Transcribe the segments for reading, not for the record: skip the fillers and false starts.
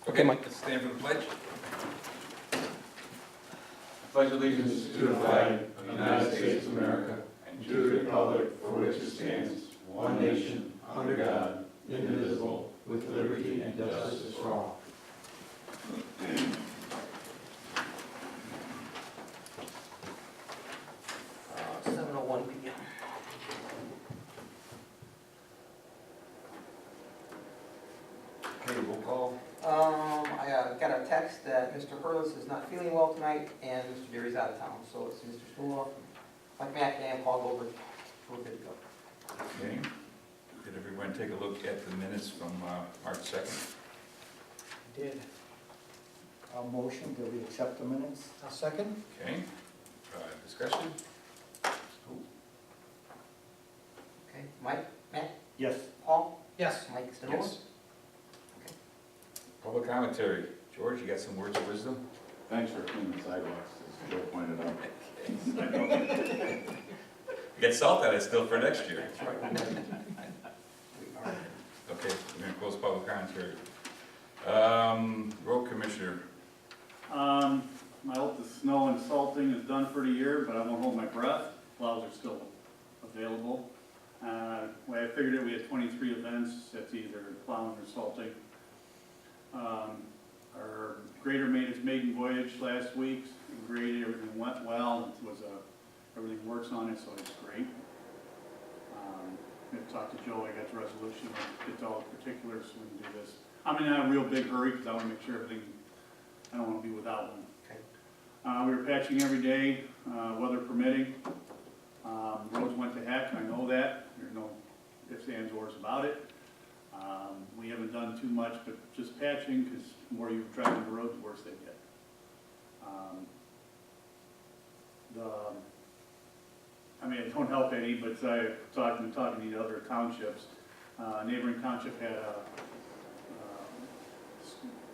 Okay, Mike. let's stand for the pledge. Pledge allegiance to the flag of the United States of America and to the republic for which it stands, one nation, under God, indivisible, with liberty and justice for all. 7:01 p.m. Okay, roll call. I got a text that Mr. Hurlis is not feeling well tonight and Mr. Derry's out of town, so it's Mr. Schoonoff, Mike McNam, Paul Goldberg, we're good to go. Okay. Did everyone take a look at the minutes from March 2nd? Did. I'll motion that we accept the minutes. A second? Okay, discussion? Okay, Mike, Matt, Yes. Paul, Yes. Mike Stenola? Yes. Public commentary. George, you got some words of wisdom? Thanks for cleaning the sidewalks, as Joe pointed out. You got salt on it still for next year. That's right. We are. Okay, we're gonna close public commentary. Road commissioner. I hope the snow and salting is done for the year, but I won't hold my breath. Plows are still available. Way I figured it, we had 23 events. That's either plowing or salting. Our grader made its maiden voyage last week. Graded, everything went well. It was everything works on it, so it's great. I talked to Joe. I got the resolution. Get to all the particulars so we can do this. I'm in a real big hurry because I want to make sure everything. I don't want to be without one. Okay. We were patching every day, weather permitting. Roads went to heck, I know that. There's no ifs, ands, or about it. We haven't done too much, but just patching, because the more you drive the road, the worse they get. It don't help any, but talking to the other townships, neighboring township had a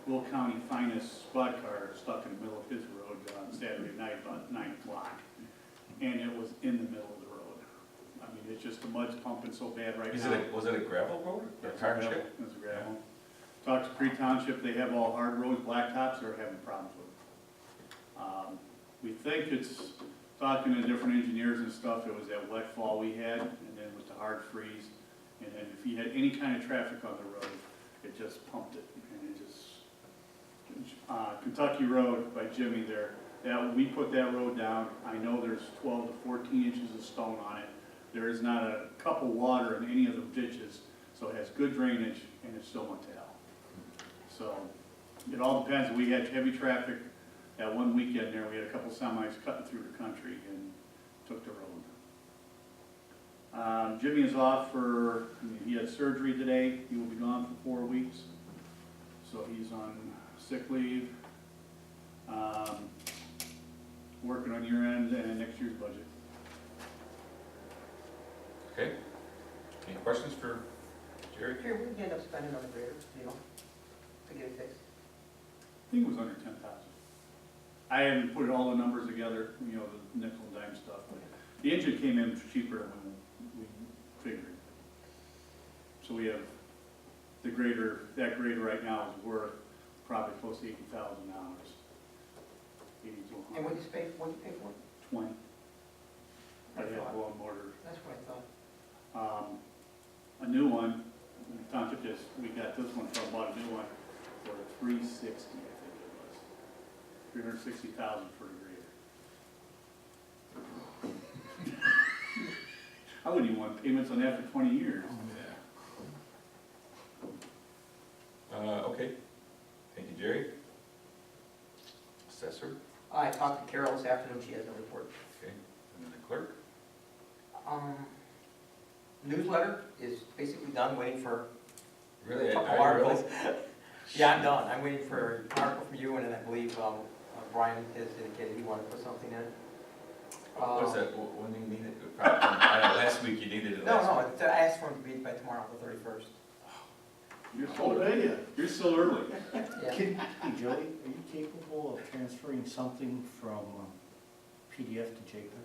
Will County finest squad car stuck in the middle of his road on Saturday night about 9 o'clock. And it was in the middle of the road. I mean, it's just the mud's pumping so bad right now. Was it a gravel road or It's hardship? It's a gravel. Talked to Cree Township, they have all hard roads, blacktops, they're having problems with it. We think it's, talking to different engineers and stuff, it was that wet fall we had, and then with the hard freeze. And then if you had any kind of traffic on the road, it just pumped it, and it just, Kentucky Road by Jimmy there, we put that road down. I know there's 12 to 14 inches of stone on it. There is not a cup of water in any of the ditches, so it has good drainage, and it's still went to hell. So, it all depends. We had heavy traffic that one weekend there. We had a couple semis cutting through the country and took the road. Jimmy is off he had surgery today. He will be gone for 4 weeks. So he's on sick leave. Working on your end and next year's budget. Okay. Any questions for Jerry? Here, we end up spending on the grader, you know, to get it fixed. I think it was under 10,000. I haven't put all the numbers together, the nickel and dime stuff, but the engine came in cheaper than we figured. So we have the grader, that grader right now is worth probably close to $80,000. 80 to 100. And what did you pay for it? 20. I That's had what- one mortar. That's what I thought. A new one, the township we got this one from, bought a new one for $360,000, I think it was. $360,000 for the grader. I wouldn't even want payments on that for 20 years. Okay. Thank you, Jerry. Assessor. I talked to Carol this afternoon, she has no report. Okay. And then the clerk. Newsletter is basically done, waiting for Really? a couple Are you articles. Yeah, I'm done. I'm waiting for an article from you, and then I believe Brian has indicated he wanted to put something in. What's that, when do you need it? Last week you needed it last week. No, I asked for him to be by tomorrow, the 31st. You're still early. Yeah. Hey Joey, are you capable of transferring something from PDF to JPEG?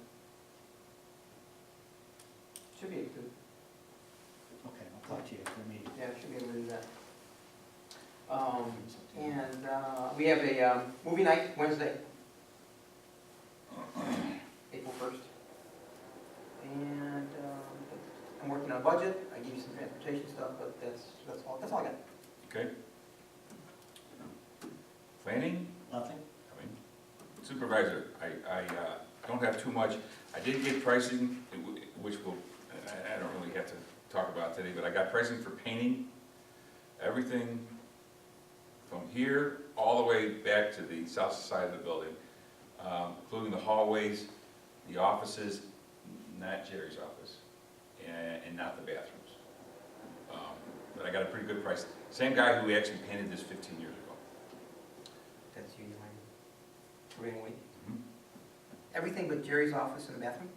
Should be able to, Okay, I'll talk to you after the meeting. yeah, should be able to do that. We have a movie night Wednesday, April 1st. And I'm working on a budget. I gave you some transportation stuff, but that's all I got. Okay. Planning? Nothing? I mean, Supervisor, I don't have too much. I did get pricing, which I don't really have to talk about today, but I got pricing for painting, everything from here all the way back to the south side of the building, including the hallways, the offices, not Jerry's office, and not the bathrooms. But I got a pretty good price. Same guy who actually painted this 15 years ago. That's you, Ryan. Week. Mhm. Everything but Jerry's office and the bathroom?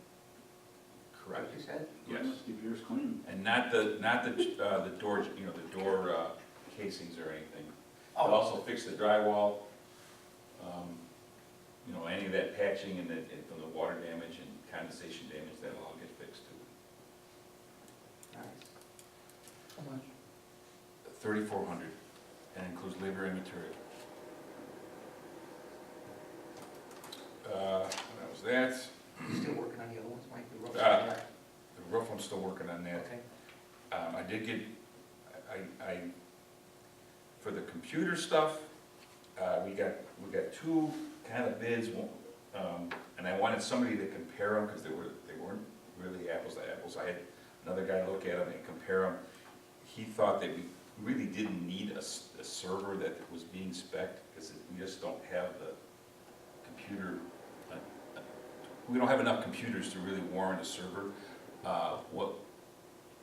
Correct. What you said? Yes. Keep yours clean. And not the doors, the door casings or anything. Oh. I'll also fix the drywall, any of that patching and from the water damage and condensation damage, that'll all get fixed too. Nice. How much? 3,400, and includes labor and material. That was that. You still working on the other ones, Mike? The roofs? The roof, I'm still working on that. Okay. I did get, for the computer stuff, we got two kind of bids, and I wanted somebody to compare them, because they weren't really apples to apples. I had another guy look at them and compare them. He thought that we really didn't need a server that was being spec'd, because we just don't have the computer, we don't have enough computers to really warrant a server. What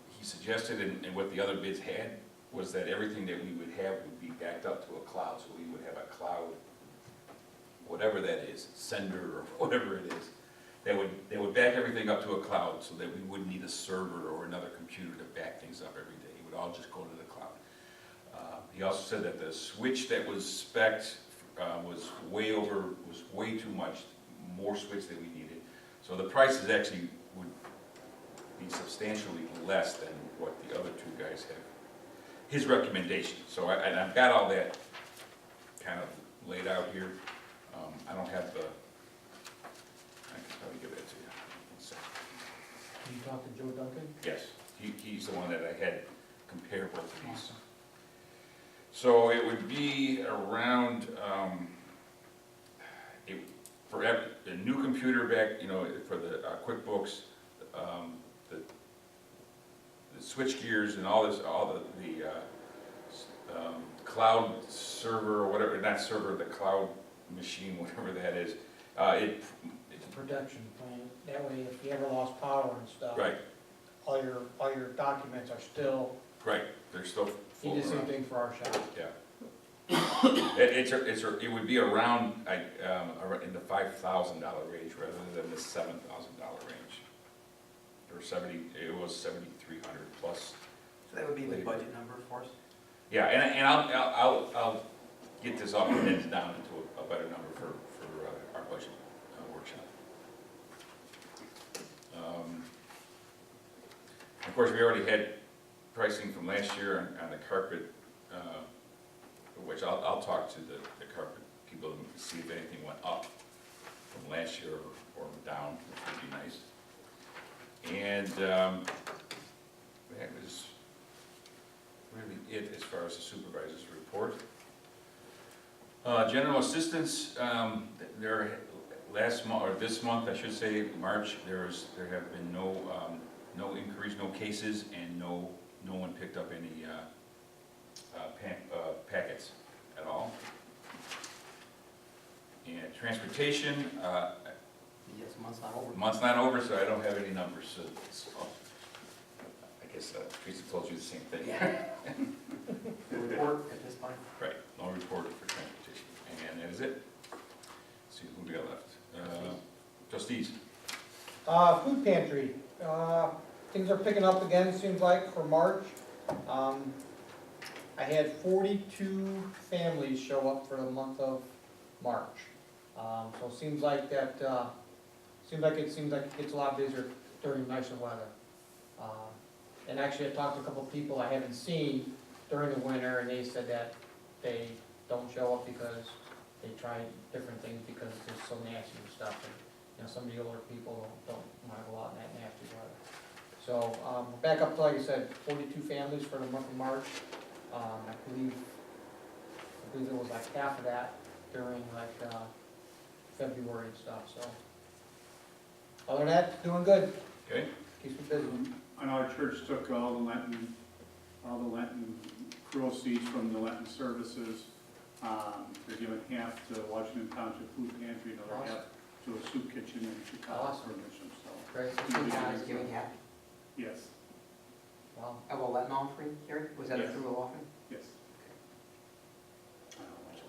he suggested and what the other bids had was that everything that we would have would be backed up to a cloud, so we would have a cloud, whatever that is, sender or whatever it is. They would back everything up to a cloud so that we wouldn't need a server or another computer to back things up every day. It would all just go to the cloud. He also said that the switch that was spec'd was way too much, more switch than we needed. So the prices actually would be substantially less than what the other two guys have. His recommendation. So I've got all that kind of laid out here. I don't have the, I can probably give that to you. One second. Did you talk to Joe Duncan? Yes, he's the one that I had compare both of these. So it would be around, for a new computer back, for the QuickBooks, the switch gears and all the cloud server or whatever, not server, the cloud machine, whatever that is. It's a production plan. That way, if you ever lost power and stuff. Right, All your documents are still, right, they're still he full. did the same thing for our shop. Yeah. It would be around, in the $5,000 range rather than the $7,000 range. Or it was 7,300 plus. So that would be the budget number for us? Yeah, and I'll get this all condensed down into a better number for our budget workshop. Of course, we already had pricing from last year on the carpet, which I'll talk to the carpet people and see if anything went up from last year or down, which would be nice. And that was really it as far as the supervisor's report. General assistance, last month, or this month, I should say, March, there have been no increase, no cases, and no one picked up any packets at all. And transportation, Yes, month's not over. month's not over, so I don't have any numbers, so I guess Teresa told you the same thing. The report at this point? Right, no report for transportation, and that is it. Let's see, who we got left? Trustees. Food pantry, things are picking up again, seems like, for March. I had 42 families show up for the month of March. So it seems like it gets a lot busier during nicer weather. And actually, I talked to a couple of people I haven't seen during the winter, and they said that they don't show up because they try different things because it's just so nasty and stuff. And, you know, some of the older people don't wanna go out in that nasty weather. So, back up to, like I said, 42 families for the month of March. I believe there was like half of that during like, February and stuff, so. Other than that, doing good, Okay, keeps me busy. And our church took all the Lenten proceeds from the Lenten services. They're giving half to Washington Township Food Pantry, another Awesome. half to a soup kitchen in Chicago Awesome. for mission, so, Great, Guys giving half, yes, wow. of a Latin offering, Gary? Was that a Yes. through offering? yes. I don't know much of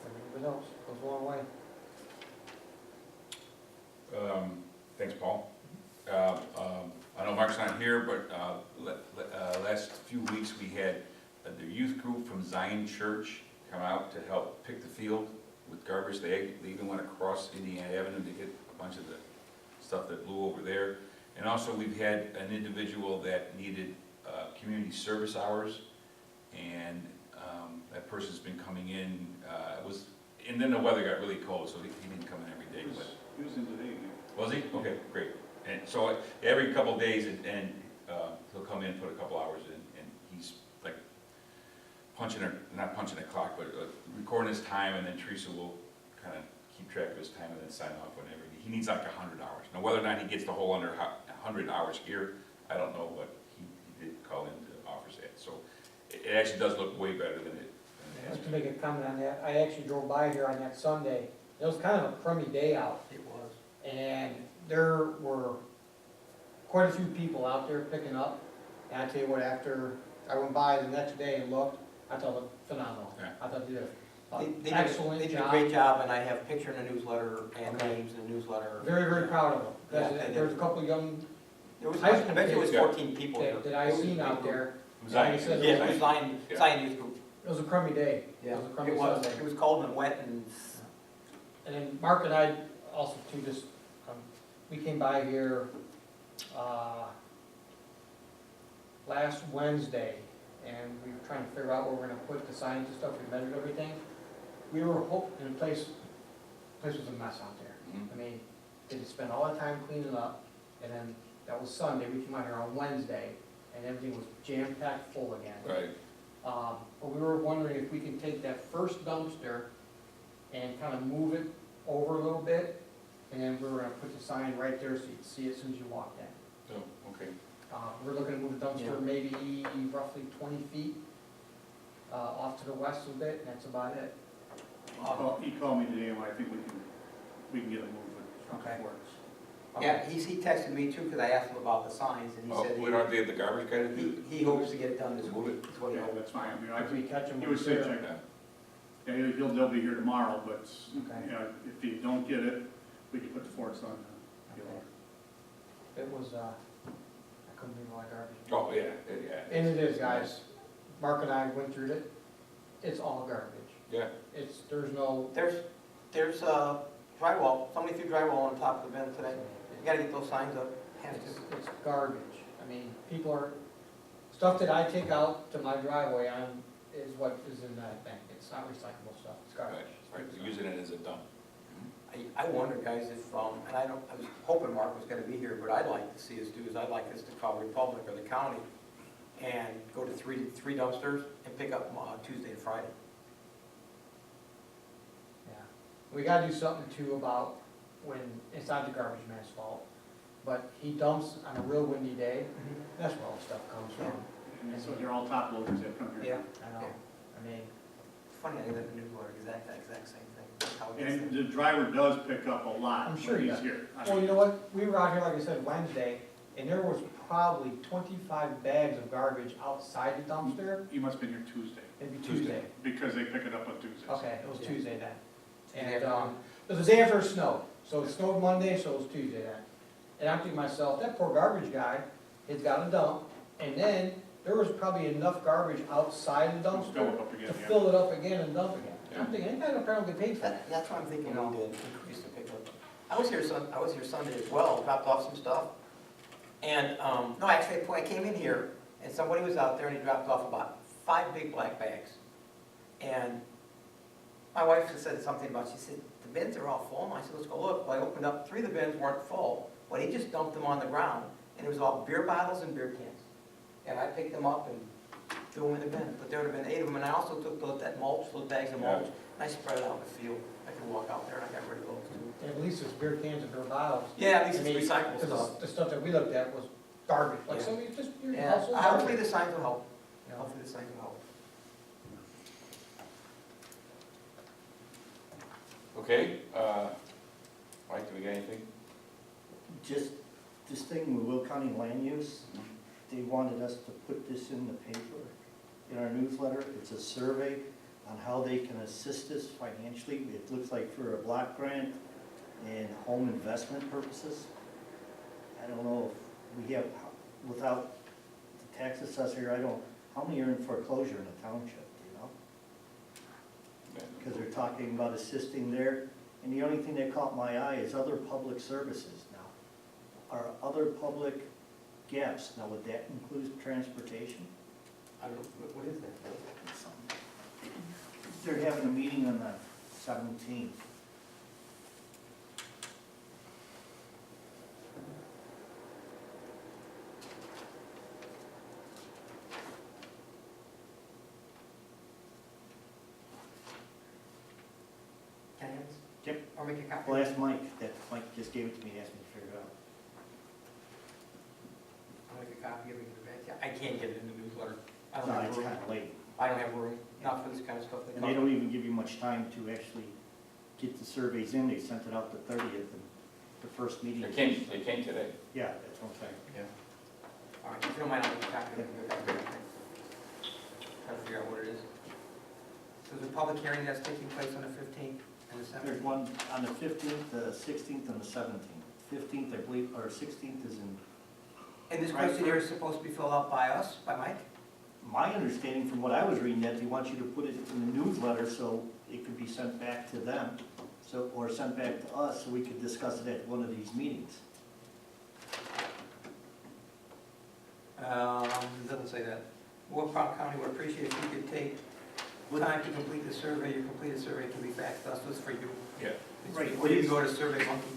it. Everybody else goes a long way. thanks, Paul. I know Mark's not here, but, last few weeks, we had the youth group from Zion Church come out to help pick the field with garbage. They even went across Indiana Avenue to get a bunch of the stuff that blew over there. And also, we've had an individual that needed, community service hours, and, that person's been coming in, and then the weather got really cold, so he didn't come in every day, but. He was in today, yeah. Was he? Okay, great. And so every couple of days, and he'll come in, put a couple hours in, and he's like not punching a clock, but recording his time, and then Teresa will kind of keep track of his time and then sign off whenever. He needs like 100 hours. Now, whether or not he gets the whole 100 hours here, I don't know, but he did call in to offer that. So it actually does look way better than it has Just to been. make a comment on that, I actually drove by here on that Sunday. It was kind of a crummy day out, It was. and there were quite a few people out there picking up. And I tell you what, after I went by the next day and looked, I thought it looked phenomenal. Yeah. I thought they did They an did excellent They did a job. great job, and I have a picture in the newsletter and Okay. names in the newsletter. Very, very proud of them. Yeah, they did. There was a couple young, There was, High I school bet you it was kids. 14 people. that I seen out there. Zion. Like I said, Yeah, it was Zion Yeah. Youth Group. It was a crummy day. It Yeah, was a crummy it was. Sunday. It was cold and wet and. And then Mark and I also too, just, we came by here, last Wednesday, and we were trying to figure out where we're gonna put the signs and stuff, we measured everything. We were hoping, the place was a mess out there. Mhm. I mean, they had spent all the time cleaning up, and then that was Sunday, we came out here on Wednesday, and everything was jam-packed full again. Right. But we were wondering if we could take that first dumpster and kind of move it over a little bit, and then we were gonna put the sign right there so you could see it as soon as you walked in. Oh, okay. We're looking to move the dumpster maybe roughly 20 feet off to the west a bit, and that's about it. He called me today, and I think we can get it moved Okay. before it's. Yeah, he texted me too, because I asked him about the signs, and he Oh, said we don't have the garbage guy to do he hopes to get it done this week. That's what he Yeah, hopes. that's fine, I mean, If we catch them. he was saying, check, Yeah. yeah, they'll be here tomorrow, but, Okay. you know, if you don't get it, we can put the forks on. It was, I couldn't believe all that garbage. Oh, yeah. And it is, guys. Mark and I went through it. It's all garbage. Yeah. There's no. There's drywall, somebody threw drywall on top of the bin today. You gotta get those signs up. Have to. It's garbage. I mean, stuff that I take out to my driveway is what is in that thing. It's not recyclable stuff, it's Right, garbage. right, using it as a dump. I wonder, guys, if, and I was hoping Mark was gonna be here, but I'd like to see us do is I'd like us to call Republic or the county and go to three dumpsters and pick up Tuesday and Friday. Yeah. We gotta do something too about when, it's not the garbage man's fault, but he dumps on a real windy day, that's where all the stuff comes from. And so they're all top loaders that come here. Yeah, I know, I mean, it's funny, I live in newsletter, exact same thing. That's how it gets And there. the driver does pick up a lot I'm sure when he he's does. here. I well, mean, you know what, we were out here, like I said, Wednesday, and there was probably 25 bags of garbage outside the dumpster, He must've been here Tuesday, maybe Tuesday. Tuesday. because they pick it up on Tuesdays. Okay, it was Yeah. Tuesday then. Tuesday And, afternoon. it was the day after it snowed, so it snowed Monday, so it was Tuesday then. And I'm thinking to myself, that poor garbage guy has got a dump, and then there was probably enough garbage outside the Fill dumpster it up again, to yeah. fill it up again and dump again. Yeah. I'm thinking, ain't that apparently paid for that? That's what I'm thinking, we need to increase the pickup. I was here Sunday as well, dropped off some stuff. And, no, actually, I came in here, and somebody was out there, and he dropped off about 5 big black bags. And my wife just said something about, she said, the bins are all full. And I said, let's go look. Well, I opened up, 3 of the bins weren't full, but he just dumped them on the ground, and it was all beer bottles and beer cans. And I picked them up and threw them in the bin, but there would have been 8 of them, and I also took that mulch, those bags of mulch, and I spread it out in the field. I could walk out there, and I got rid of those too. At least it's beer cans and beer bottles. Yeah, at least I mean, it's recyclable 'cause stuff. the stuff that we looked at was garbage, like Yeah. some of you just, your Yeah, household hopefully garbage. the signs will help. You know. Hopefully the signs will help. Okay, Mike, do we got anything? Just this thing with Will County Land Use, they wanted us to put this in the paper, in our newsletter. It's a survey on how they can assist us financially. It looks like for a block grant and home investment purposes. I don't know if we have, without the tax assessor here, I don't, how many are in foreclosure in the township, do you know? Because they're talking about assisting there. And the only thing that caught my eye is other public services now. Are other public gaps, now would that include transportation? I don't know, what is that? They're having a meeting on the 17th. Can I have this? Yep. Or make a copy? Well, ask Mike, that Mike just gave it to me, asked me to figure it out. I'll make a copy of it, give it back. I can't get it in the newsletter. I don't No, have it's room. kind of late. I don't have room, not for this kind of stuff. And they don't even give you much time to actually get the surveys in. They sent it out the 30th, and the first meeting. It came today. Yeah, that's what I'm saying. Yeah. All right, if you don't mind, I'll make a copy of it, give it back. Trying to figure out what it is. So there's a public hearing that's taking place on the 15th and the 17th? There's one on the 15th, the 16th, and the 17th. 15th, I believe, or 16th is in, And this questionnaire is supposed to be filled out by us, by Mike? my understanding from what I was reading, that they want you to put it in the newsletter so it could be sent back to them, so, or sent back to us, so we could discuss it at one of these meetings. It doesn't say that. Will County would appreciate if you could take time to complete the survey. Your completed survey can be faxed to us. This is for you. Yeah. It's Right. for you to go to Survey Monkey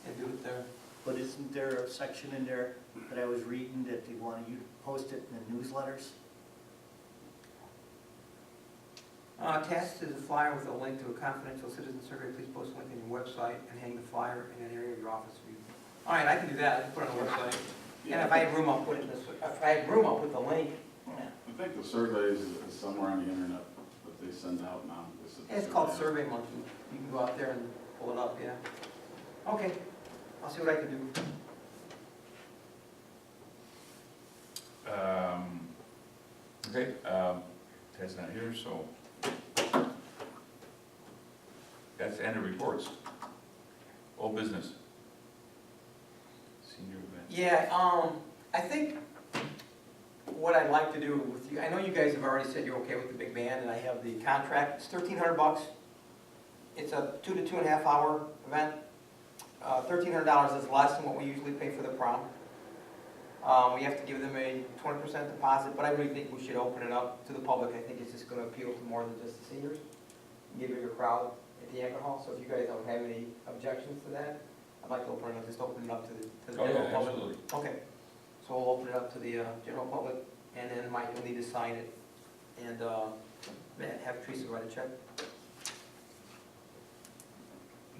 and do it there. But isn't there a section in there that I was reading that they wanted you to post it in the newsletters? Attached to the flyer with a link to a confidential citizen survey, please post a link on your website and hang the flyer in an area of your office view. All right, I can do that. I can put it on the website. And if I had room, I'll put it in this, if I had room, I'll put the link. I think the surveys is somewhere on the internet that they send out now. It's called Survey Monkey. You can go out there and pull it up, yeah. Okay, I'll see what I can do. Okay, Ted's not here, so that's the end of reports. Old business. Senior event. Yeah, I think what I'd like to do with you, I know you guys have already said you're okay with the big band, and I have the contract, it's $1,300. It's a 2 to 2.5 hour event. $1,300 is less than what we usually pay for the prom. We have to give them a 20% deposit, but I really think we should open it up to the public. I think it's just gonna appeal to more than just the seniors, give a bigger crowd at the alcohol, so if you guys don't have any objections to that, I'd like to open it up, just open it up to the Oh, general yeah, public. absolutely. Okay, so we'll open it up to the general public, and then Mike will need to sign it, and have Teresa write a check.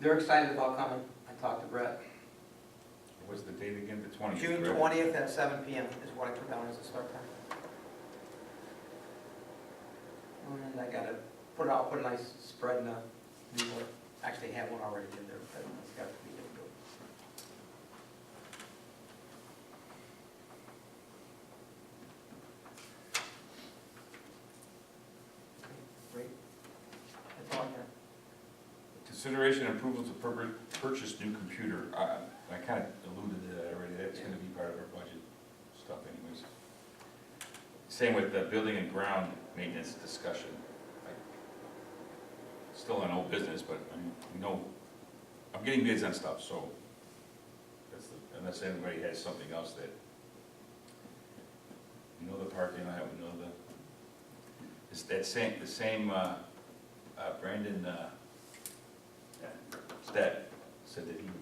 They're excited about coming. I talked to Brett. What's the date again, the 20th? June correct? 20th at 7 PM is what I put down as the start time. And I gotta I'll put a nice spread in the newsletter. Actually, I have one already in there, but it's got to be difficult. Great. That's all I have. Consideration and approval to purchase new computer. I kind of alluded to that already. That's going to be part of our budget stuff anyways. Same with the building and ground maintenance discussion. Still on old business, but I mean, you know, I'm getting bids on stuff, so that's unless anybody has something else that, you know, the parking lot, we know It's that same, the same, Brandon, Stead said that he would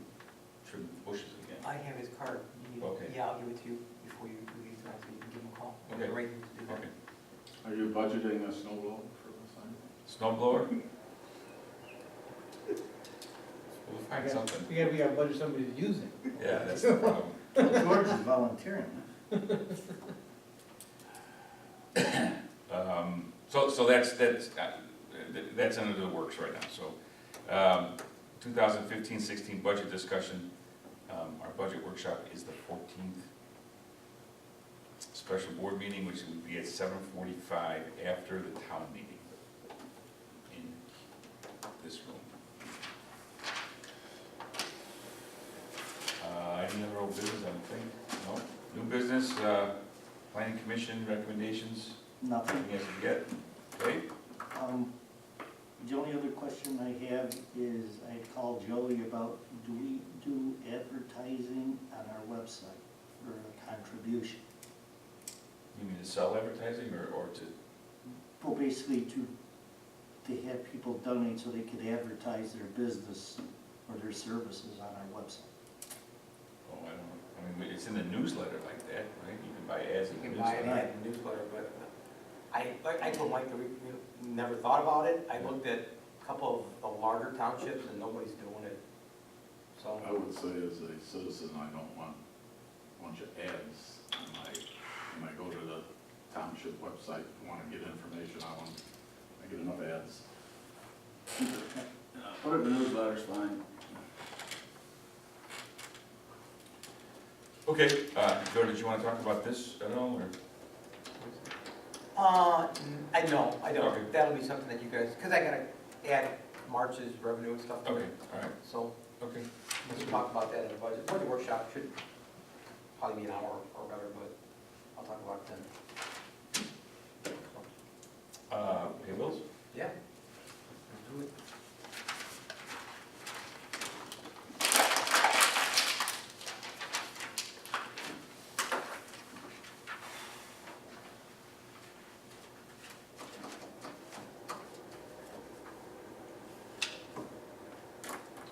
trim the bushes again. I have his card. You need- Okay. Yeah, I'll give it to you before you leave tonight, so you can give him a call. Okay. Right to do that. Okay. Are you budgeting a snow blower for the sign? Snow blower? We'll find something. We gotta budget somebody to use it. Yeah, that's the problem. George is volunteering. So that's under the works right now, so, 2015-16 budget discussion, our budget workshop is the 14th. Special board meeting, which would be at 7:45 after the town meeting in this room. Any other old business, I don't think, no? New business, planning commission recommendations, Nothing. anything else you get? Okay? The only other question I have is, I called Joey about, do we do advertising on our website for a contribution? You mean to sell advertising or to, Well, basically to have people donate so they could advertise their business or their services on our website. oh, I don't know, I mean, it's in the newsletter like that, right? You can buy ads in You the can buy it newsletter. in the newsletter, but I told Mike that we never thought about it. I looked at a couple of the larger townships and nobody's doing it. So, I would say as a citizen, I don't want a bunch of ads when I go to the township website, want to get information, I get enough ads. Put it in the newsletter's fine. Okay, Joe, did you want to talk about this at all, or? I don't. Okay. That'll be something that you guys, because I gotta add March's revenue and stuff to Okay, it. all right, So okay. we can talk about that in the budget. Budget workshop should probably be an hour or better, but I'll talk about it then. Pay bills? Yeah. Let's do it.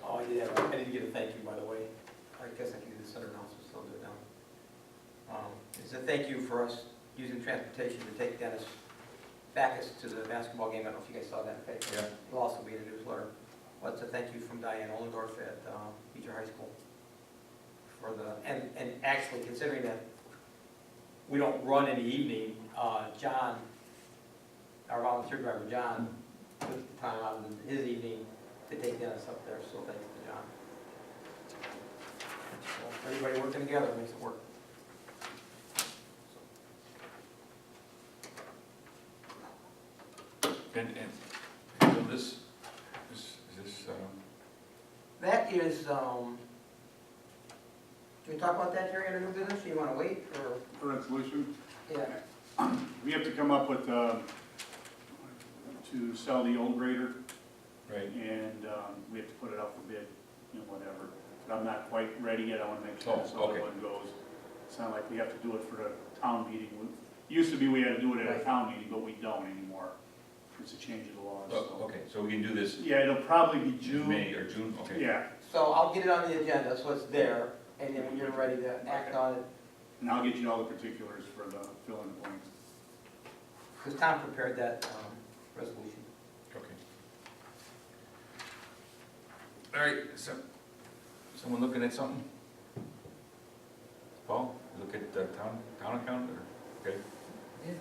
Oh, I did get a thank you, by the way. I guess I can do this under announcements, so I'll do it now. It's a thank you for us using transportation to take Dennis Backus to the basketball game. I don't know if you guys saw that in the paper. Yeah. It'll also be in the newsletter. But it's a thank you from Diane Ollendorf at Beecher High School for the, and actually considering that we don't run in the evening, John, our volunteer driver, John, took the time out of his evening to take Dennis up there, so thanks to John. So everybody working together makes it work. And so this, is this, That is, can we talk about that, Jerry, under new business? You wanna wait, or? For resolution, Yeah. we have to come up with, to sell the old grader, right, and we have to put it up for bid, whatever. But I'm not quite ready yet, I wanna make sure Oh, this other okay. one goes. It's not like we have to do it for the town meeting. Used to be we had to do it at a Right. town meeting, but we don't anymore. It's a change of the law, oh, so. okay, so we can do this Yeah, it'll probably be June. May or June, okay? Yeah, So I'll get it on the agenda, so it's there, and then when you're ready to act on it, and I'll get you all the particulars for the fill-in blanks. because Tom prepared that resolution. Okay. All right, so, someone looking at something? Paul, you look at the town account, or, okay? Yeah.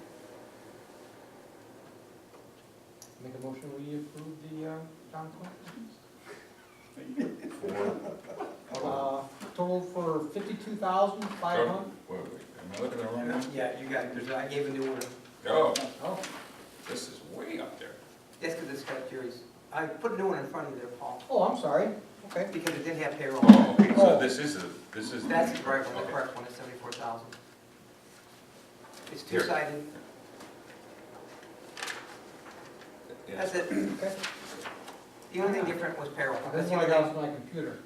Make a motion, we approve the, town For, total for $52,500. wait, am I looking at the wrong one? Yeah, you got it, I gave a new one. Oh, Oh, this is way up there. That's because it's got Jerry's, I put a new one in front of you there, Paul, oh, I'm sorry, okay. because it didn't have payroll. Oh, okay, so Oh. this is. That's the correct one, the Okay. correct one is 74,000. It's Here. two-sided, Yes. that's it. Okay. The only thing different was payroll. That's That's the when I only got thing, to my computer,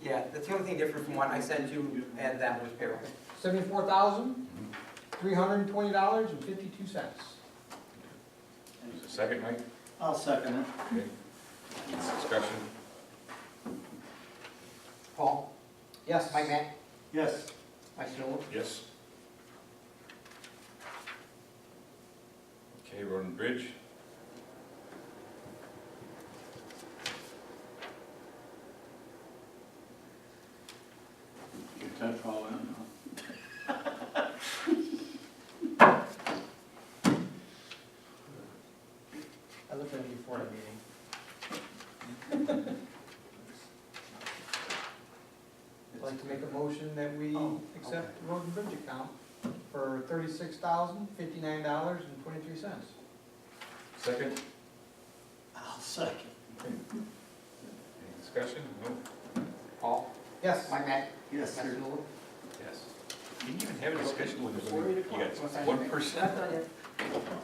yeah, that's the only thing different from what I sent you, and that was payroll. $74,320.52. Second, Mike? I'll second it. Okay. Discussion? Paul? Yes. Mike Mack? Yes. Mike Stoller? Yes. Okay, road and bridge. You touch all that, no? I looked at it before the meeting. I'd like to make a motion that we accept the road and bridge account for $36,059.23. Second? I'll second. Any discussion? No? Paul? Yes. Mike Mack? Yes. Mike Stoller? Yes. You didn't even have a discussion with Before us. we You declare- what's got that? one person. Not done yet.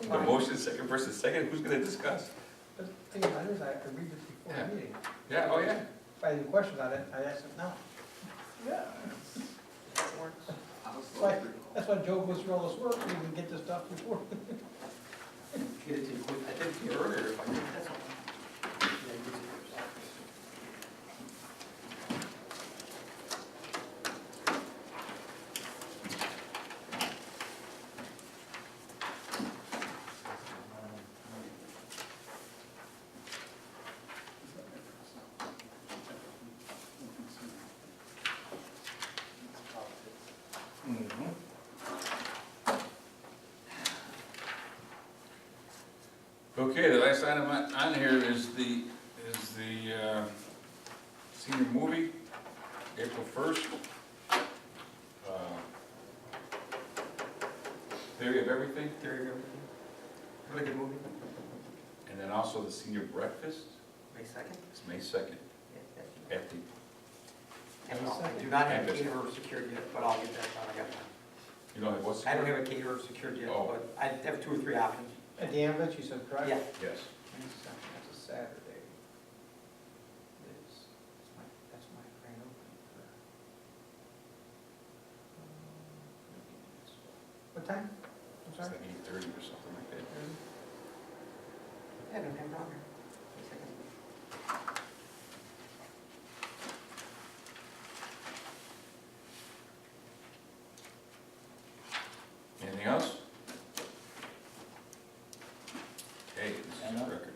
The motion, second person, second, who's gonna discuss? The thing about it is, I read it before Yeah. the meeting. Yeah, oh, yeah. If I had any questions on it, I'd ask them now. Yeah. That's why Joe goes through all this work, so we can get this stuff before. Get it to you quick. I did it to you earlier, if I did, that's all. Yeah, you did it yourself. Mhm. Okay, the last item on here is the senior movie, April 1st. Theory of Everything, Theory of Everything. Really good movie. and then also the senior breakfast, May 2nd? it's May 2nd, at the, And I do not have a caterer secured yet, but I'll get that done, I got that. you don't have what's? I don't have a caterer secured yet, Oh. but I have 2 or 3 options. At the Ambulance, you said, correct? Yeah. Yes. That's a Saturday. That's my grand opening for. What time? I'm It's sorry? like 8:30 or something like that. I don't have it on there. May 2nd. Anything else? Okay, this is the record.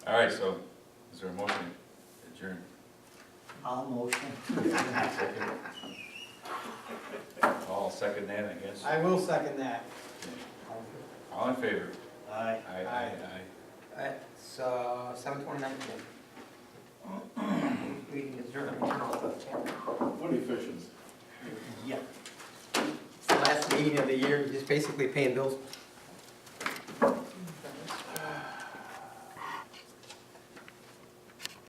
All right, so is there a motion to adjourn? I'll motion. All second that, I guess? I will second that. All in favor? Aye. Aye. It's 7:29 p.m. Meeting is adjourned. Turn off the camera. What efficiency? Yeah. It's the last meeting of the year, you're just basically paying bills.